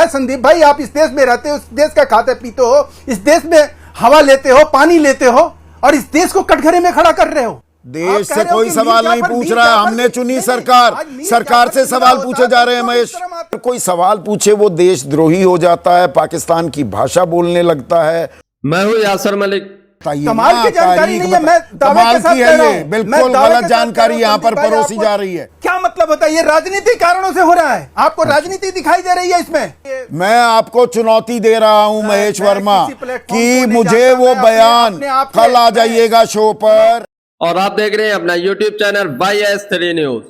संदीप भाई, आप इस देश में रहते हो, इस देश का खाते पीते हो, इस देश में हवा लेते हो, पानी लेते हो, और इस देश को कटघरे में खड़ा कर रहे हो। देश से कोई सवाल नहीं पूछ रहा है, हमने चुनी सरकार, सरकार से सवाल पूछे जा रहे हैं। महेश, कोई सवाल पूछे वो देशद्रोही हो जाता है, पाकिस्तान की भाषा बोलने लगता है। मैं हूं यासर मलिक। कमाल की जानकारी नहीं है, मैं कमाल की है ये, बिल्कुल गलत जानकारी यहाँ पर परोसी जा रही है। क्या मतलब होता है? ये राजनीतिक कारणों से हो रहा है, आपको राजनीति दिखाई दे रही है इसमें। मैं आपको चुनौती दे रहा हूं महेश वर्मा कि मुझे वो बयान, कल आ जाइएगा शो पर। और आप देख रहे हैं अपना YouTube चैनल YS3 न्यूज।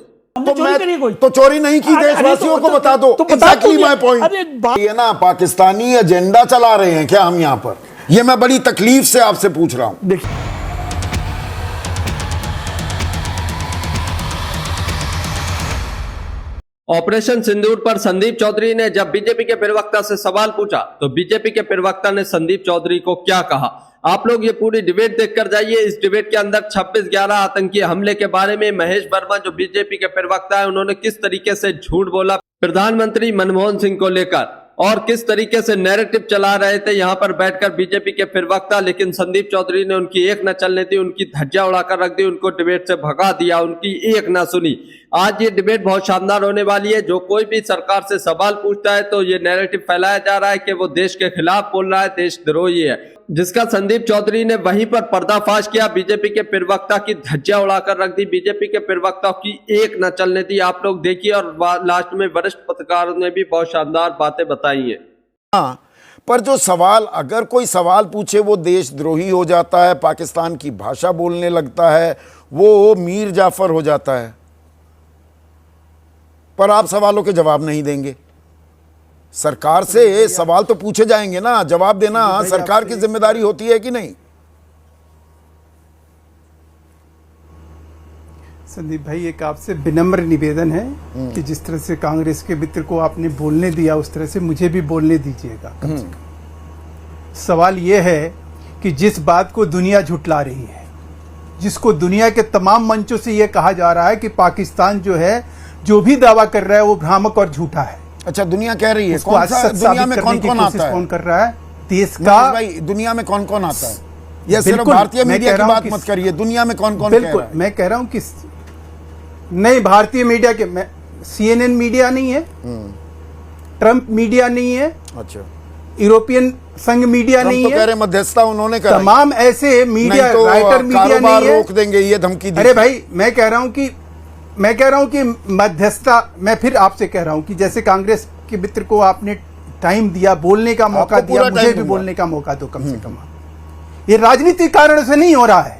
तो चोरी नहीं की, देशवासियों को बता दो। Exactly my point. ये ना पाकिस्तानी एजेंडा चला रहे हैं क्या हम यहाँ पर? ये मैं बड़ी तकलीफ से आपसे पूछ रहा हूं। ऑपरेशन सिंदूर पर संदीप चौधरी ने जब बीजेपी के प्रवक्ता से सवाल पूछा तो बीजेपी के प्रवक्ता ने संदीप चौधरी को क्या कहा, आप लोग ये पूरी डिबेट देखकर जाइए। इस डिबेट के अंदर 26/11 आतंकी हमले के बारे में महेश वर्मा जो बीजेपी के प्रवक्ता है उन्होंने किस तरीके से झूठ बोला प्रधानमंत्री मनमोहन सिंह को लेकर, और किस तरीके से नैरेटिव चला रहे थे यहाँ पर बैठकर बीजेपी के प्रवक्ता। लेकिन संदीप चौधरी ने उनकी एक न चलने दी, उनकी धज्जियां उड़ाकर रख दी, उनको डिबेट से भगा दिया, उनकी एक न सुनी। आज ये डिबेट बहुत शानदार होने वाली है। जो कोई भी सरकार से सवाल पूछता है तो ये नैरेटिव फैलाया जा रहा है कि वो देश के खिलाफ बोल रहा है, देशद्रोही है, जिसका संदीप चौधरी ने वहीं पर पर्दाफाश किया। बीजेपी के प्रवक्ता की धज्जियां उड़ाकर रख दी, बीजेपी के प्रवक्ता की एक न चलने दी। आप लोग देखिए, और लास्ट में वरिष्ठ पत्रकारों ने भी बहुत शानदार बातें बताई हैं। हाँ, पर जो सवाल, अगर कोई सवाल पूछे वो देशद्रोही हो जाता है, पाकिस्तान की भाषा बोलने लगता है, वो मीर जाफर हो जाता है। पर आप सवालों के जवाब नहीं देंगे। सरकार से सवाल तो पूछे जाएंगे ना, जवाब देना सरकार की जिम्मेदारी होती है कि नहीं? संदीप भाई, एक आपसे विनम्र निवेदन है कि जिस तरह से कांग्रेस के मित्र को आपने बोलने दिया उस तरह से मुझे भी बोलने दीजिएगा कम से कम। सवाल यह है कि जिस बात को दुनिया झुटला रही है, जिसको दुनिया के तमाम मंचों से यह कहा जा रहा है कि पाकिस्तान जो है, जो भी दावा कर रहा है वो भ्रामक और झूठा है। अच्छा, दुनिया कह रही है। कौन सा दुनिया में कौन कौन आता है? कौन कर रहा है? देश का भाई, दुनिया में कौन कौन आता है? ये सिर्फ भारतीय मीडिया की बात मत करिए, दुनिया में कौन कौन? बिल्कुल, मैं कह रहा हूं कि नहीं, भारतीय मीडिया के, CNN मीडिया नहीं है, ट्रंप मीडिया नहीं है, अच्छा, यूरोपियन संघ मीडिया नहीं है, कह रहे मध्यस्थता उन्होंने करा, तमाम ऐसे मीडिया, राइटर मीडिया नहीं है, रोक देंगे, ये धमकी दी। अरे भाई, मैं कह रहा हूं कि मध्यस्थता, मैं फिर आपसे कह रहा हूं कि जैसे कांग्रेस के मित्र को आपने टाइम दिया, बोलने का मौका दिया, मुझे भी बोलने का मौका दो कम से कम। ये राजनीतिक कारण से नहीं हो रहा है,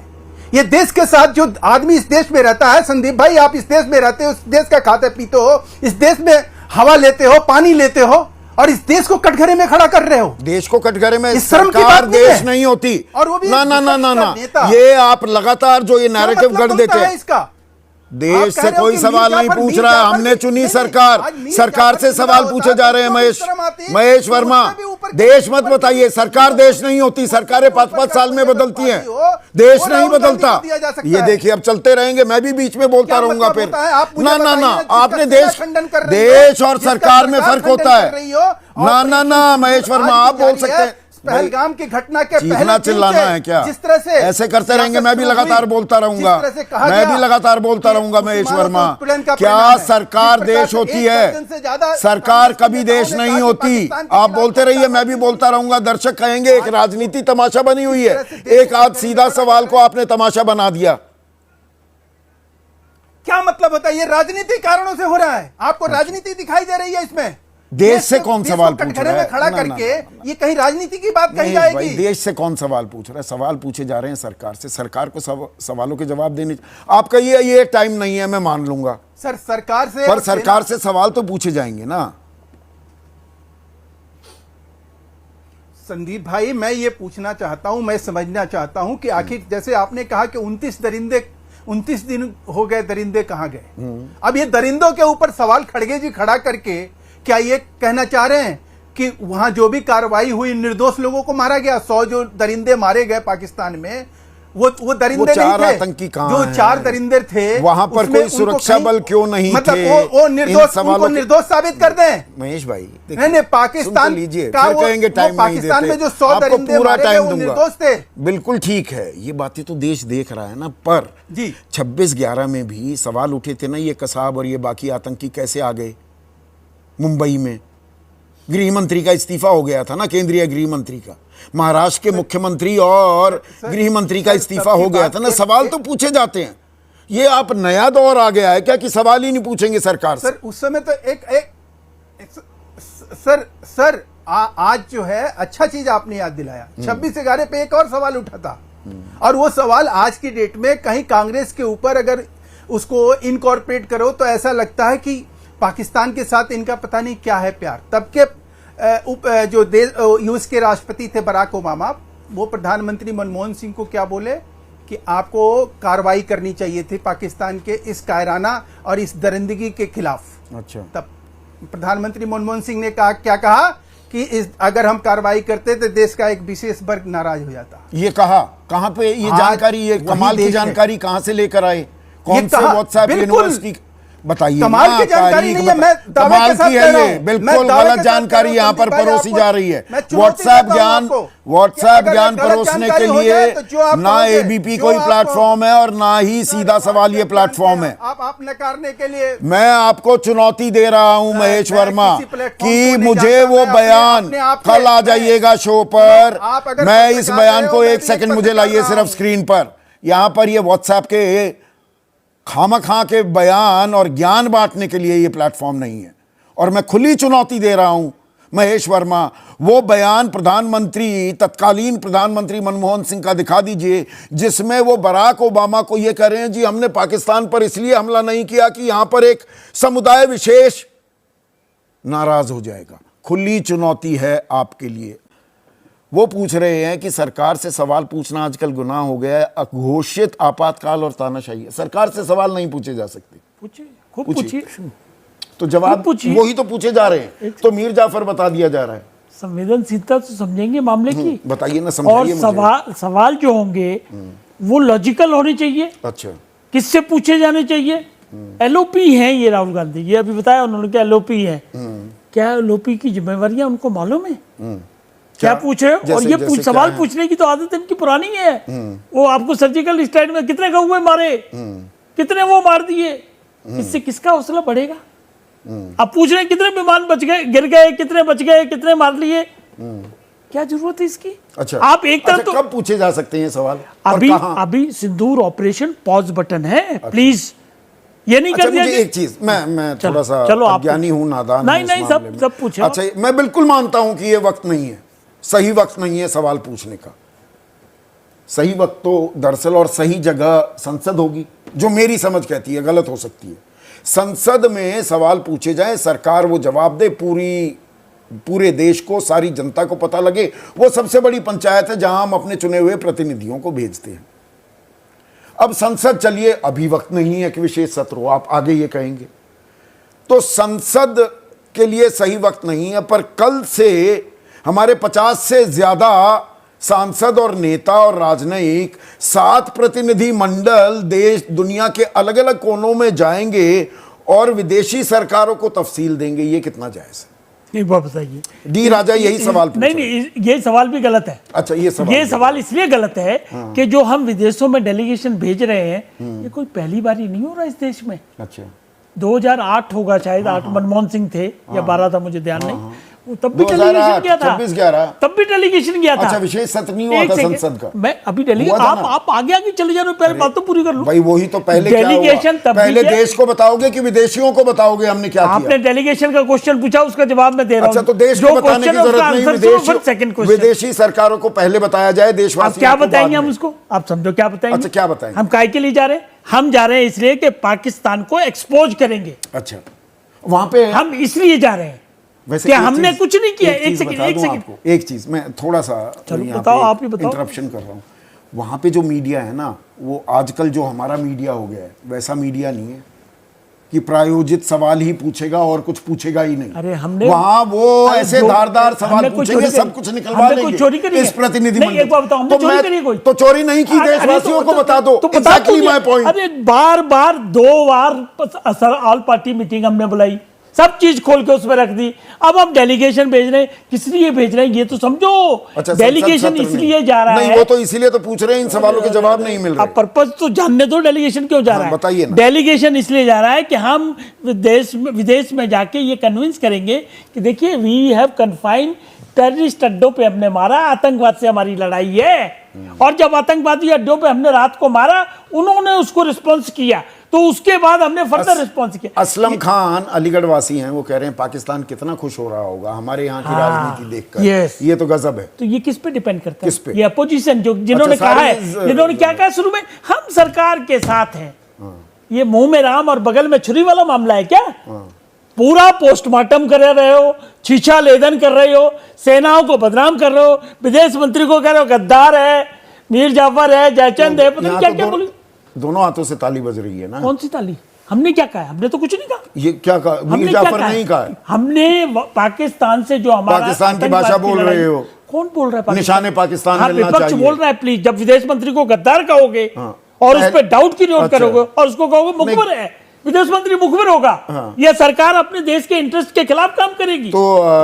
ये देश के साथ जो आदमी इस देश में रहता है। संदीप भाई, आप इस देश में रहते हो, इस देश का खाते पीते हो, इस देश में हवा लेते हो, पानी लेते हो, और इस देश को कटघरे में खड़ा कर रहे हो। देश को कटघरे में इस शर्म की सरकार बात देश नहीं होती। और वो भी ना ना ना ना ना, ये आप लगातार जो ये नैरेटिव गढ़ देते हैं, इसका देश से कोई सवाल नहीं पूछ रहा है, हमने चुनी सरकार, सरकार से सवाल पूछे जा रहे हैं। महेश वर्मा, देश मत बताइए, सरकार देश नहीं होती, सरकारें 5-5 साल में बदलती हैं, देश नहीं बदलता। ये देखिए, अब चलते रहेंगे, मैं भी बीच में बोलता रहूंगा फिर। ना ना ना, आपने देश और सरकार में फर्क होता है। ना ना ना महेश वर्मा, आप बोल सकते हैं पहलगाम की घटना के पहले चिल्लाना है क्या? जिस तरह से ऐसे करते रहेंगे, मैं भी लगातार बोलता रहूंगा, मैं भी लगातार बोलता रहूंगा। महेश वर्मा, क्या सरकार देश होती है? सरकार कभी देश नहीं होती। आप बोलते रहिए, मैं भी बोलता रहूंगा। दर्शक कहेंगे एक राजनीति तमाशा बनी हुई है, एक आध सीधा सवाल को आपने तमाशा बना दिया। क्या मतलब होता है? ये राजनीतिक कारणों से हो रहा है, आपको राजनीति दिखाई दे रही है इसमें। देश से कौन सवाल पूछ रहा है? खड़ा करके ये कहीं राजनीति की बात कही जाएगी? भाई, देश से कौन सवाल पूछ रहा है? सवाल पूछे जा रहे हैं सरकार से, सरकार को सवालों के जवाब देने। आप कहिए ये टाइम नहीं है, मैं मान लूंगा सर, सरकार से, पर सरकार से सवाल तो पूछे जाएंगे ना। संदीप भाई, मैं ये पूछना चाहता हूं, मैं समझना चाहता हूं कि आखिर जैसे आपने कहा कि 29 दिन हो गए, दरिंदे कहां गए? अब ये दरिंदों के ऊपर सवाल खड़गे जी खड़ा करके क्या ये कहना चाह रहे हैं कि वहां जो भी कार्रवाई हुई, निर्दोष लोगों को मारा गया, 100 जो दरिंदे मारे गए पाकिस्तान में, वो दरिंदे वो चार नहीं थे आतंकी कहाँ जो हैं? 4 दरिंदे थे वहां पर उसमें कोई सुरक्षा उनको बल क्यों नहीं मतलब थे? वो निर्दोष, इन सवालों उनको निर्दोष साबित कर दें। महेश भाई नहीं पाकिस्तान लीजिए, का फिर वो कहेंगे टाइम नहीं पाकिस्तान देते। में जो 100 आपको दरिंदे पूरा मारे गए टाइम वो दूंगा। निर्दोष थे। बिल्कुल ठीक है, ये बातें तो देश देख रहा है ना, पर जी 26/11 में भी सवाल उठे थे ना, ये कसाब और ये बाकी आतंकी कैसे आ गए मुंबई में। गृह मंत्री का इस्तीफा हो गया था ना, केंद्रीय गृह मंत्री का, महाराष्ट्र के मुख्यमंत्री और गृह मंत्री का इस्तीफा हो गया था ना। सवाल तो पूछे जाते हैं। ये आप नया दौर आ गया है क्या कि सवाल ही नहीं पूछेंगे सरकार से? सर उस समय तो सर आज जो है अच्छा चीज आपने याद दिलाया। 26/11 पे एक और सवाल उठा था और वो सवाल आज की डेट में कहीं कांग्रेस के ऊपर अगर उसको इनकॉर्पोरेट करो तो ऐसा लगता है कि पाकिस्तान के साथ इनका पता नहीं क्या है प्यार। तब के जो यूएस के राष्ट्रपति थे बराक ओबामा, वो प्रधानमंत्री मनमोहन सिंह को क्या बोले कि आपको कार्रवाई करनी चाहिए थी पाकिस्तान के इस कायराना और इस दरिंदगी के खिलाफ। अच्छा, तब प्रधानमंत्री मनमोहन सिंह ने क्या कहा कि अगर हम कार्रवाई करते तो देश का एक विशेष वर्ग नाराज हो जाता। ये कहा कहां पे ये जानकारी, ये कमाल की जानकारी कहां से लेकर आए? कौन से व्हाट्सएप यूनिवर्सिटी? बताइए। कमाल की जानकारी नहीं है, मैं दावे के साथ कह रहा हूं। बिल्कुल गलत जानकारी यहाँ पर परोसी जा रही है। व्हाट्सएप ज्ञान परोसने के लिए ना एबीपी कोई प्लेटफॉर्म है और ना ही सीधा सवाल ये प्लेटफॉर्म है। आप नकारने के लिए मैं आपको चुनौती दे रहा हूं महेश वर्मा कि मुझे वो बयान, कल आ जाइएगा शो पर, मैं इस बयान को 1 सेकंड मुझे लाइए सिर्फ स्क्रीन पर। यहां पर ये व्हाट्सएप के खामखा के बयान और ज्ञान बांटने के लिए ये प्लेटफॉर्म नहीं है। और मैं खुली चुनौती दे रहा हूं महेश वर्मा, वो बयान तत्कालीन प्रधानमंत्री मनमोहन सिंह का दिखा दीजिए जिसमें वो बराक ओबामा को ये कह रहे हैं जी हमने पाकिस्तान पर इसलिए हमला नहीं किया कि यहां पर एक समुदाय विशेष नाराज हो जाएगा। खुली चुनौती है आपके लिए। वो पूछ रहे हैं कि सरकार से सवाल पूछना आजकल गुनाह हो गया है, अघोषित आपातकाल और तानाशाही है, सरकार से सवाल नहीं पूछे जा सकते। पूछिए, खूब पूछिए। तो जवाब वही तो पूछे जा रहे हैं, तो मीर जाफर बता दिया जा रहा है। संवेदनशीलता तो समझेंगे मामले की, बताइए ना, समझाइए। और सवाल जो होंगे वो लॉजिकल होने चाहिए। अच्छा, किससे पूछे जाने चाहिए? एलओपी हैं ये राहुल गांधी, ये अभी बताया उन्होंने क्या एलओपी है। क्या एलओपी की जिम्मेवारियां उनको मालूम है? क्या पूछ रहे हो? और ये सवाल पूछने की तो आदत इनकी पुरानी है। वो आपको सर्जिकल स्ट्राइक में कितने कौवे मारे, कितने वो मार दिए, इससे किसका हौसला बढ़ेगा? आप पूछ रहे हैं कितने विमान बच गए, गिर गए, कितने बच गए, कितने मार लिए, क्या जरूरत है इसकी? अच्छा, आप एक तरफ तो कब पूछे जा सकते हैं सवाल? अभी सिंदूर ऑपरेशन पॉज बटन है, प्लीज ये नहीं कर दिया। एक चीज मैं थोड़ा सा अज्ञानी हूं, नादान। नहीं सब पूछे। अच्छा, मैं बिल्कुल मानता हूं कि ये वक्त नहीं है, सही वक्त नहीं है सवाल पूछने का। सही वक्त तो दरअसल और सही जगह संसद होगी, जो मेरी समझ कहती है, गलत हो सकती है। संसद में सवाल पूछे जाए, सरकार वो जवाब दे, पूरे देश को, सारी जनता को पता लगे। वो सबसे बड़ी पंचायत है जहां हम अपने चुने हुए प्रतिनिधियों को भेजते हैं। अब संसद, चलिए अभी वक्त नहीं है कि विशेष सत्र हो, आप आगे ये कहेंगे, तो संसद के लिए सही वक्त नहीं है। पर कल से हमारे 50 से ज्यादा सांसद और नेता और राजनयिक 7 प्रतिनिधि मंडल देश दुनिया के अलग अलग कोनों में जाएंगे और विदेशी सरकारों को तफसील देंगे। ये कितना जायज है? नहीं, वो बताइए। डी राजा यही सवाल पूछ रहे हैं। नहीं, ये सवाल भी गलत है। अच्छा, ये सवाल इसलिए गलत है कि जो हम विदेशों में डेलीगेशन भेज रहे हैं, ये कोई पहली बार ही नहीं हो रहा इस देश में। अच्छा, 2008 होगा शायद, 8 मनमोहन सिंह थे या 12 था, मुझे ध्यान नहीं। तब भी डेलीगेशन किया था, 26/11 तब भी डेलीगेशन किया था। अच्छा, विशेष सत्र नहीं हुआ था संसद का? मैं अभी डेलीगेशन, आप आगे चले जा रहे हो, पहले बात तो पूरी कर लो भाई। वही तो पहले डेलीगेशन, पहले देश को बताओगे कि विदेशियों को बताओगे हमने क्या किया? आपने डेलीगेशन का क्वेश्चन पूछा, उसका जवाब मैं दे रहा हूं। अच्छा, तो देश को बताने की जरूरत नहीं, विदेशी सरकारों को पहले बताया जाए। देशवासी क्या बताएंगे हम उसको? आप समझो क्या बताएंगे? अच्छा, क्या बताएंगे? हम काय के लिए जा रहे हैं? हम जा रहे हैं इसलिए कि पाकिस्तान को एक्सपोज करेंगे। अच्छा, वहां पे हम इसलिए जा रहे हैं। वैसे हमने कुछ नहीं किया। एक सेकंड, एक चीज मैं थोड़ा सा बताओ, आप ही बताओ। इंटरप्शन कर रहा हूं। वहां पे जो मीडिया है ना, वो आजकल जो हमारा मीडिया हो गया है वैसा मीडिया नहीं है। कि प्रायोजित सवाल ही पूछेगा और कुछ पूछेगा ही नहीं। अरे हमने वहां वो अरे ऐसे धारदार सवाल पूछेंगे, सब कुछ निकलवा लेंगे लेंगे इस प्रतिनिधिमंडल। एक बात बताओ, हमने चोरी करी है कोई? तो चोरी नहीं की, देशवासियों को बता दो। Exactly my point. अरे बार 2 बार ऑल पार्टी मीटिंग हमने बुलाई, सब चीज खोल के उसमें रख दी। अब हम डेलीगेशन भेज रहे हैं, किस लिए भेज रहे हैं ये तो समझो। अच्छा, डेलीगेशन इसलिए जा रहा है, नहीं वो तो इसीलिए तो पूछ रहे हैं, इन सवालों के जवाब नहीं मिल रहे। अब पर्पस तो जानने दो डेलीगेशन क्यों जा रहा है। बताइए ना। डेलीगेशन इसलिए जा रहा है कि हम विदेश में जाके ये कन्विंस करेंगे कि देखिए वी हैव कन्फाइंड टेररिस्ट अड्डों पे हमने मारा, आतंकवाद से हमारी लड़ाई है। और जब आतंकवादी अड्डों पे हमने रात को मारा, उन्होंने उसको रिस्पॉन्स किया, तो उसके बाद हमने फर्दर रिस्पॉन्स किया। असलम खान अलीगढ़ वासी हैं, वो कह रहे हैं पाकिस्तान कितना खुश हो रहा होगा हमारे यहाँ की राजनीति देखकर। यस। ये तो गजब है। तो ये किस पे डिपेंड करता है? किस पे? ये अपोजिशन जिन्होंने अच्छा, कहा है, जिन्होंने क्या कहा शुरू में, हम सरकार के साथ हैं। ये मुंह में राम और बगल में छुरी वाला मामला है क्या? पूरा पोस्टमार्टम कर रहे हो, छीछा लेदन कर रहे हो, सेनाओं को बदनाम कर रहे हो, विदेश मंत्री को कह रहे हो गद्दार है, मीर जाफर है, जयचंद है, पता नहीं क्या क्या बोली। दोनों हाथों से ताली बज रही है ना। कौन सी ताली? हमने क्या कहा? हमने तो कुछ नहीं कहा। ये क्या कहा? मीर जाफर नहीं कहा। हमने पाकिस्तान से जो हमारा पाकिस्तान की भाषा बोल रहे हो। कौन बोल रहा है? निशाने पाकिस्तान मिलना विपक्ष चाहिए। बोल रहा है प्लीज। जब विदेश मंत्री को गद्दार कहोगे और उस पर डाउट की नोट करोगे और उसको कहोगे मुखबिर है, विदेश मंत्री मुखबिर होगा, यह सरकार अपने देश के इंटरेस्ट के खिलाफ काम करेगी। तो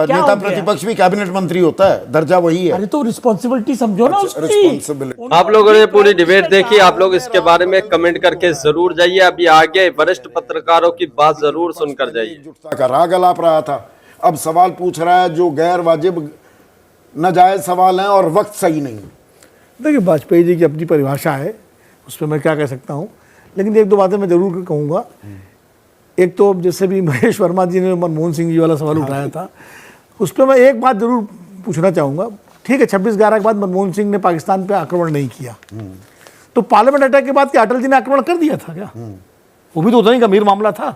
नेता प्रतिपक्ष भी कैबिनेट मंत्री होता है, दर्जा वही है। अरे तो रिस्पॉन्सिबिलिटी समझो ना उसकी। आप लोगों ने पूरी डिबेट देखी, आप लोग इसके बारे में कमेंट करके जरूर जाइए। अभी आगे वरिष्ठ पत्रकारों की बात जरूर सुनकर जाइए। का राग अलाप रहा था, अब सवाल पूछ रहा है जो गैर वाजिब नाजायज सवाल हैं और वक्त सही नहीं। देखिए वाजपेयी जी की अपनी परिभाषा है, उस पर मैं क्या कह सकता हूँ, लेकिन एक दो बातें मैं जरूर कहूँगा। एक तो जैसे भी महेश वर्मा जी ने मनमोहन सिंह जी वाला सवाल उठाया था, उस पर मैं एक बात जरूर पूछना चाहूँगा। ठीक है, 26/11 के बाद मनमोहन सिंह ने पाकिस्तान पे आक्रमण नहीं किया, तो पार्लियामेंट अटैक के बाद क्या अटल जी ने आक्रमण कर दिया था क्या? वो भी तो उतना ही गंभीर मामला था।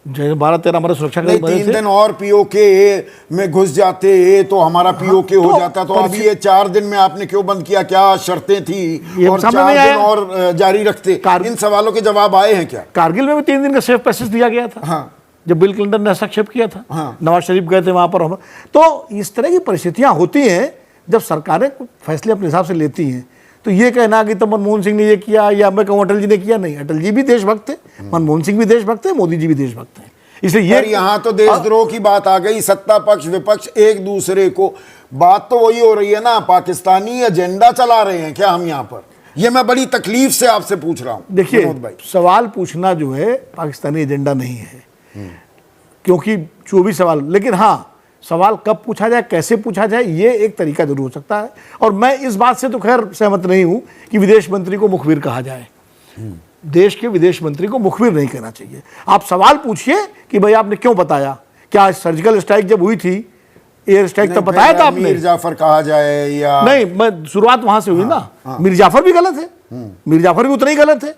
12-13 हमारे सुरक्षा नहीं, 3 दिन और पीओके में घुस जाते तो हमारा पीओके हो जाता। तो अभी ये 4 दिन में आपने क्यों बंद किया? क्या शर्तें थी? और 4 दिन और जारी रखते? इन सवालों के जवाब आए हैं क्या? कारगिल में भी 3 दिन का सेफ पैसेज दिया गया था। हाँ। जब बिल क्लिंटन ने हस्तक्षेप किया था। हाँ। नवाज शरीफ गए थे वहां पर। तो इस तरह की परिस्थितियां होती हैं जब सरकारें फैसले अपने हिसाब से लेती हैं। तो ये कहना कि तो मनमोहन सिंह ने ये किया या मैं कहूँ अटल जी ने किया, नहीं, अटल जी भी देशभक्त थे, मनमोहन सिंह भी देशभक्त थे, मोदी जी भी देशभक्त हैं। इसलिए ये यहाँ तो देशद्रोह की बात आ गई। सत्ता पक्ष विपक्ष एक दूसरे को, बात तो वही हो रही है ना, पाकिस्तानी एजेंडा चला रहे हैं क्या हम यहाँ पर? ये मैं बड़ी तकलीफ से आपसे पूछ रहा हूँ। देखिए, सवाल पूछना जो है पाकिस्तानी एजेंडा नहीं है, क्योंकि जो भी सवाल, लेकिन हाँ, सवाल कब पूछा जाए, कैसे पूछा जाए, ये एक तरीका जरूर हो सकता है। और मैं इस बात से तो खैर सहमत नहीं हूं कि विदेश मंत्री को मुखबिर कहा जाए। देश के विदेश मंत्री को मुखबिर नहीं कहना चाहिए। आप सवाल पूछिए कि भाई आपने क्यों बताया, क्या सर्जिकल स्ट्राइक जब हुई थी, एयर स्ट्राइक तब बताया था आपने? मीर जाफर कहा जाए या नहीं, मैं शुरुआत वहां से हुई ना। मीर जाफर भी गलत है, मीर जाफर भी उतना ही गलत है।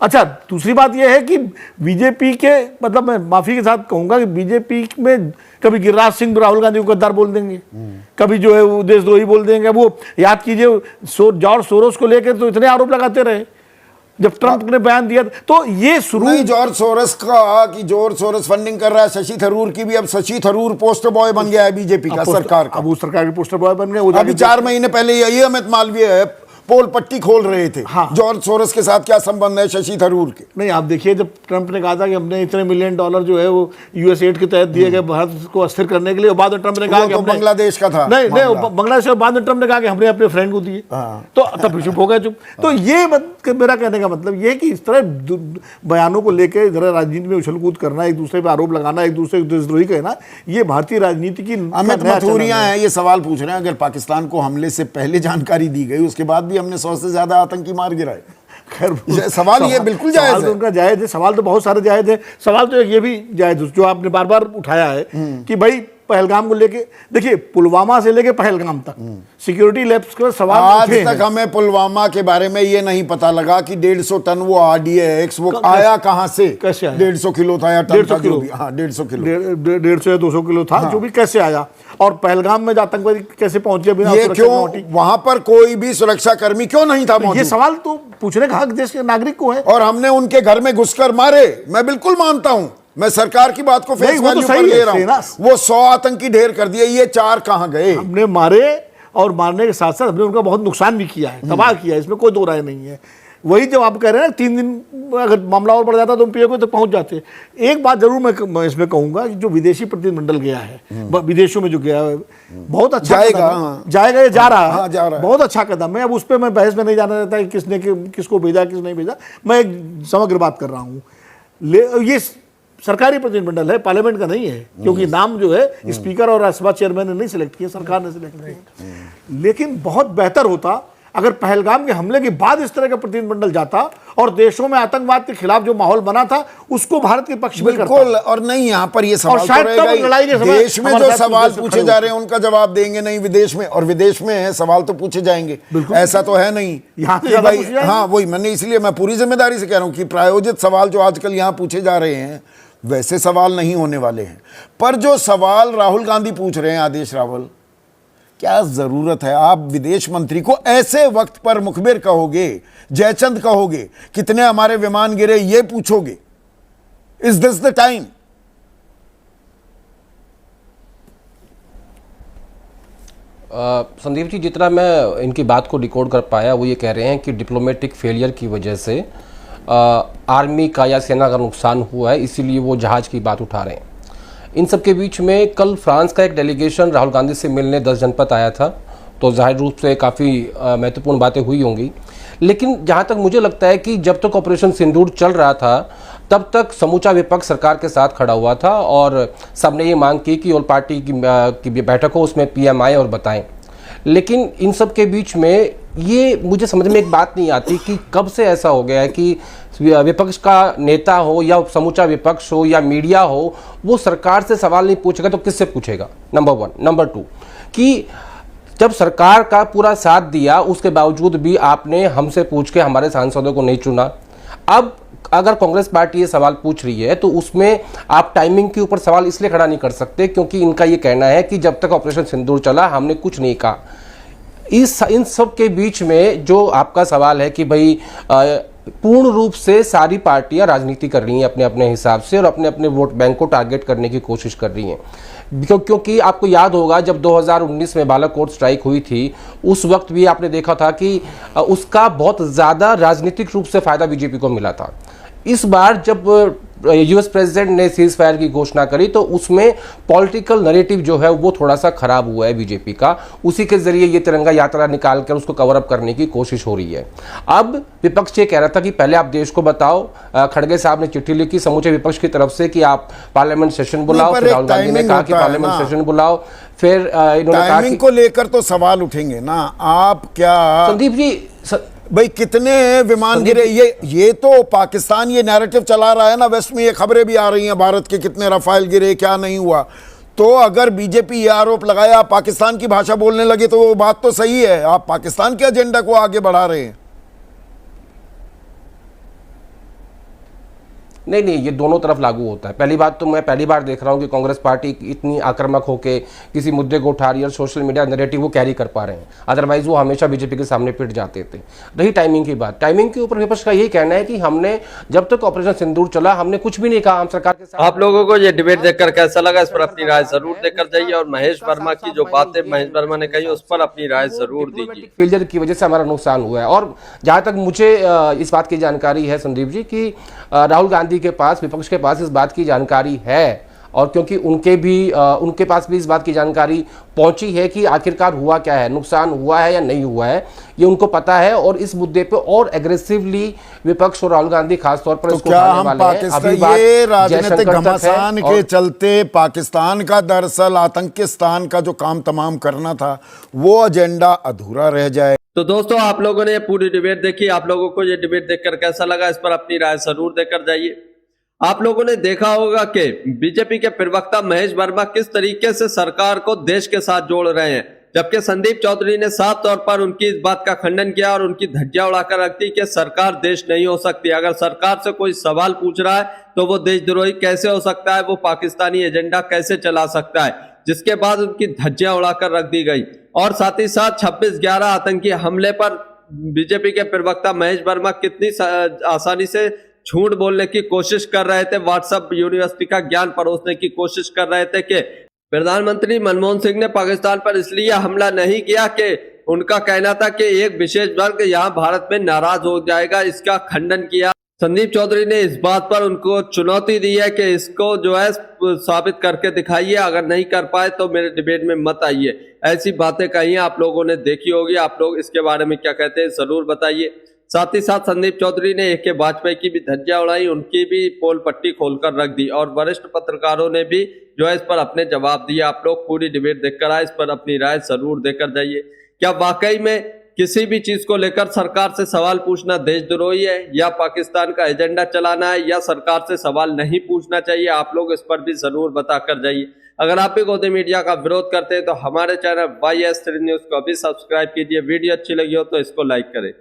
अच्छा, दूसरी बात यह है कि बीजेपी के, मतलब मैं माफी के साथ कहूंगा कि बीजेपी में कभी गिरिराज सिंह राहुल गांधी को गद्दार बोल देंगे, कभी जो है वो देशद्रोही बोल देंगे। वो याद कीजिए, जॉर्ज सोरोस को लेकर तो इतने आरोप लगाते रहे जब ट्रंप ने बयान दिया। तो ये शुरू नहीं, जॉर्ज सोरोस का कि जॉर्ज सोरोस फंडिंग कर रहा है शशि थरूर की भी। अब शशि थरूर पोस्टर बॉय बन गया है बीजेपी का, सरकार का। अब वो सरकार के पोस्टर बॉय बन गए। अभी 4 महीने पहले यही अमित मालवीय पोल पट्टी खोल रहे थे। हाँ। जॉर्ज सोरोस के साथ क्या संबंध है शशि थरूर के? नहीं, आप देखिए, जब ट्रंप ने कहा था कि हमने इतने $1 मिलियन जो है वो यूएस एड के तहत दिए गए भारत को अस्थिर करने के लिए, बाद में ट्रंप ने कहा कि तो बांग्लादेश का था। नहीं, बांग्लादेश, बाद में ट्रंप ने कहा कि हमने अपने फ्रेंड को दिए। तो तब चुप हो गए, चुप। तो ये मेरा कहने का मतलब ये कि इस तरह बयानों को लेकर इधर राजनीति में उछल कूद करना, एक दूसरे पर आरोप लगाना, एक दूसरे को देशद्रोही कहना, ये भारतीय राजनीति की। अमित मथुरिया है, ये सवाल पूछ रहे हैं, अगर पाकिस्तान को हमले से पहले जानकारी दी गई, उसके बाद भी हमने 100 से ज्यादा आतंकी मार गिराए। खैर, सवाल ये बिल्कुल जायज है। उनका जायज है, सवाल तो बहुत सारे जायज है। सवाल तो एक ये भी जायज जो आपने बार बार उठाया है कि भाई पहलगाम को लेके, देखिए पुलवामा से लेके पहलगाम तक सिक्योरिटी लैब्स का सवाल आज उठे तक हैं। हमें पुलवामा के बारे में ये नहीं पता लगा कि 150 टन वो RDX वो आया कहां से, कैसे आया? 150 किलो था या टन 150 था जो किलो। भी, हाँ 150 किलो। 150 या 200 किलो था, जो भी कैसे आया, और पहलगाम में आतंकवादी कैसे पहुंच गए बिना ये सुरक्षा क्यों, की नोटिस? वहां पर कोई भी सुरक्षा कर्मी क्यों नहीं था ये मौजूद? सवाल तो पूछने का हक देश के नागरिक को है। और हमने उनके घर में घुसकर मारे, मैं बिल्कुल मानता हूं, मैं सरकार की बात को फेस नहीं, वो तो वैल्यू सही पर ले है, रहा सेना- हूं। वो 100 आतंकी ढेर कर दिए, ये 4 कहां गए? हमने मारे, और मारने के साथ साथ हमने उनका बहुत नुकसान भी किया है, तबाह किया है, इसमें कोई दो राय नहीं है। वही जब आप कह रहे हैं 3 दिन अगर मामला और बढ़ जाता तो हम PAO तक पहुंच जाते। एक बात जरूर मैं इसमें कहूंगा कि जो विदेशी प्रतिनिधिमंडल गया है, विदेशों में जो गया है, बहुत अच्छा जाएगा, कदम है। हाँ। जाएगा, ये जा रहा है, हाँ, जा रहा है। बहुत अच्छा कदम है। अब उस पर मैं बहस में नहीं जाना चाहता कि किसने किसको भेजा, किस नहीं भेजा, मैं एक समग्र बात कर रहा हूँ। ये सरकारी प्रतिनिधिमंडल है, पार्लियामेंट का नहीं है, क्योंकि नाम जो है स्पीकर और राज्यसभा चेयरमैन ने नहीं सिलेक्ट किया, सरकार ने सिलेक्ट किया। लेकिन बहुत बेहतर होता अगर पहलगाम के हमले के बाद इस तरह का प्रतिनिधिमंडल जाता और देशों में आतंकवाद के खिलाफ जो माहौल बना था उसको भारत के पक्ष में करता। बिल्कुल। और नहीं, यहाँ पर ये सवाल और शायद तो तब रहेगा ही। लड़ाई के समय देश में हमारे जो साथ सवाल कुछ पूछे जा रहे हैं उनका जवाब देंगे नहीं विदेश में, और विदेश में है सवाल तो पूछे जाएंगे, ऐसा तो है नहीं यहाँ से कि ज्यादा भाई, पूछे जाएंगे। हाँ वही मैंने, इसलिए मैं पूरी जिम्मेदारी से कह रहा हूँ कि प्रायोजित सवाल जो आजकल यहाँ पूछे जा रहे हैं वैसे सवाल नहीं होने वाले हैं। पर जो सवाल राहुल गांधी पूछ रहे हैं, आदेश रावल, क्या जरूरत है आप विदेश मंत्री को ऐसे वक्त पर मुखबिर कहोगे, जयचंद कहोगे, कितने हमारे विमान गिरे ये पूछोगे? Is this the time? Sandeep ji, जितना मैं इनकी बात को डिकोड कर पाया वो ये कह रहे हैं कि डिप्लोमेटिक फेलियर की वजह से आर्मी का या सेना का नुकसान हुआ है, इसीलिए वो जहाज की बात उठा रहे हैं। इन सब के बीच में कल फ्रांस का एक डेलीगेशन राहुल गांधी से मिलने 10 जनपद आया था, तो जाहिर रूप से काफ़ी महत्वपूर्ण बातें हुई होंगी। लेकिन जहाँ तक मुझे लगता है कि जब तक ऑपरेशन सिंदूर चल रहा था तब तक समूचा विपक्ष सरकार के साथ खड़ा हुआ था और सबने ये मांग की कि ऑल पार्टी की बैठक हो, उसमें PMI और बताएं। लेकिन इन सब के बीच में ये मुझे समझ में एक बात नहीं आती कि कब से ऐसा हो गया है कि विपक्ष का नेता हो या समूचा विपक्ष हो या मीडिया हो, वो सरकार से सवाल नहीं पूछेगा तो किससे पूछेगा? नंबर 1। नंबर 2 कि जब सरकार का पूरा साथ दिया उसके बावजूद भी आपने हमसे पूछ के हमारे सांसदों को नहीं चुना। अब अगर कांग्रेस पार्टी ये सवाल पूछ रही है तो उसमें आप टाइमिंग के ऊपर सवाल इसलिए खड़ा नहीं कर सकते क्योंकि इनका ये कहना है कि जब तक ऑपरेशन सिंदूर चला हमने कुछ नहीं कहा। इन सब के बीच में जो आपका सवाल है कि भाई पूर्ण रूप से सारी पार्टियां राजनीति कर रही हैं अपने अपने हिसाब से और अपने अपने वोट बैंक को टारगेट करने की कोशिश कर रही हैं, क्योंकि आपको याद होगा जब 2019 में बालाकोट स्ट्राइक हुई थी उस वक्त भी आपने देखा था कि उसका बहुत ज़्यादा राजनीतिक रूप से फायदा बीजेपी को मिला था। इस बार जब यूएस प्रेसिडेंट ने सीज फायर की घोषणा करी तो उसमें पॉलिटिकल नैरेटिव जो है वो थोड़ा सा खराब हुआ है बीजेपी का, उसी के जरिए ये तिरंगा यात्रा निकाल कर उसको कवर अप करने की कोशिश हो रही है। अब विपक्ष ये कह रहा था कि पहले आप देश को बताओ, खड़गे साहब ने चिट्ठी लिखी समूचे विपक्ष की तरफ से कि आप पार्लियामेंट सेशन बुलाओ, फिर राहुल गांधी ने कहा कि पार्लियामेंट सेशन बुलाओ, फिर इन्होंने कहा टाइमिंग को लेकर तो सवाल उठेंगे ना। आप क्या संदीप जी भाई कितने विमान गिरे, ये तो पाकिस्तान ये नैरेटिव चला रहा है ना, वेस्ट में ये खबरें भी आ रही हैं भारत के कितने रफाल गिरे क्या नहीं हुआ। तो अगर बीजेपी ये आरोप लगाया आप पाकिस्तान की भाषा बोलने लगे तो वो बात तो सही है, आप पाकिस्तान के एजेंडा को आगे बढ़ा रहे हैं। नहीं, ये दोनों तरफ लागू होता है। पहली बात तो मैं पहली बार देख रहा हूँ कि कांग्रेस पार्टी इतनी आक्रामक होकर किसी मुद्दे को उठा रही है और सोशल मीडिया नैरेटिव वो कैरी कर पा रहे हैं, अदरवाइज वो हमेशा बीजेपी के सामने पिट जाते थे। रही टाइमिंग की बात, टाइमिंग के ऊपर विपक्ष का यही कहना है कि हमने जब तक ऑपरेशन सिंदूर चला हमने कुछ भी नहीं कहा, हम सरकार के साथ। आप लोगों को ये डिबेट देखकर कैसा लगा, इस पर अपनी राय जरूर देकर जाइए और महेश वर्मा की जो बातें महेश वर्मा ने कही उस पर अपनी राय जरूर दीजिए। फेलियर की वजह से हमारा नुकसान हुआ है। और जहां तक मुझे इस बात की जानकारी है संदीप जी कि राहुल गांधी के पास, विपक्ष के पास इस बात की जानकारी है और क्योंकि उनके पास भी इस बात की जानकारी पहुंची है कि आखिरकार हुआ क्या है, नुकसान हुआ है या नहीं हुआ है, ये उनको पता है और इस मुद्दे पे और एग्रेसिवली विपक्ष और राहुल गांधी खासतौर पर इसको उठाने वाले हैं। पाकिस्तान ये राजनीतिक घमासान के चलते पाकिस्तान का दरअसल आतंकिस्तान का जो काम तमाम करना था वो एजेंडा अधूरा रह जाए। तो दोस्तों आप लोगों ने पूरी डिबेट देखी, आप लोगों को ये डिबेट देखकर कैसा लगा, इस पर अपनी राय जरूर देकर जाइए। आप लोगों ने देखा होगा कि बीजेपी के प्रवक्ता महेश वर्मा किस तरीके से सरकार को देश के साथ जोड़ रहे हैं, जबकि संदीप चौधरी ने साफ तौर पर उनकी इस बात का खंडन किया और उनकी धज्जियां उड़ाकर रख दी कि सरकार देश नहीं हो सकती। अगर सरकार से कोई सवाल पूछ रहा है तो वो देशद्रोही कैसे हो सकता है, वो पाकिस्तानी एजेंडा कैसे चला सकता है, जिसके बाद उनकी धज्जियां उड़ाकर रख दी गई। और साथ ही साथ 26/11 आतंकी हमले पर बीजेपी के प्रवक्ता महेश वर्मा कितनी आसानी से झूठ बोलने की कोशिश कर रहे थे, व्हाट्सएप यूनिवर्सिटी का ज्ञान परोसने की कोशिश कर रहे थे कि प्रधानमंत्री मनमोहन सिंह ने पाकिस्तान पर इसलिए हमला नहीं किया कि उनका कहना था कि एक विशेष वर्ग यहाँ भारत में नाराज हो जाएगा। इसका खंडन किया। संदीप चौधरी ने इस बात पर उनको चुनौती दी है कि इसको जो है साबित करके दिखाइए, अगर नहीं कर पाए तो मेरे डिबेट में मत आइए। ऐसी बातें कही आप लोगों ने देखी होगी। आप लोग इसके बारे में क्या कहते हैं जरूर बताइए। साथ ही साथ संदीप चौधरी ने AK वाजपेयी की भी धज्जियां उड़ाई, उनकी भी पोल पट्टी खोलकर रख दी और वरिष्ठ पत्रकारों ने भी जो है इस पर अपने जवाब दिए। आप लोग पूरी डिबेट देखकर आए, इस पर अपनी राय जरूर देकर जाइए। क्या वाकई में किसी भी चीज को लेकर सरकार से सवाल पूछना देशद्रोही है या पाकिस्तान का एजेंडा चलाना है, या सरकार से सवाल नहीं पूछना चाहिए? आप लोग इस पर भी जरूर बताकर जाइए। अगर आप भी गोदी मीडिया का विरोध करते हैं तो हमारे चैनल YS3 न्यूज को भी सब्सक्राइब कीजिए। वीडियो अच्छी लगी हो तो इसको लाइक करें।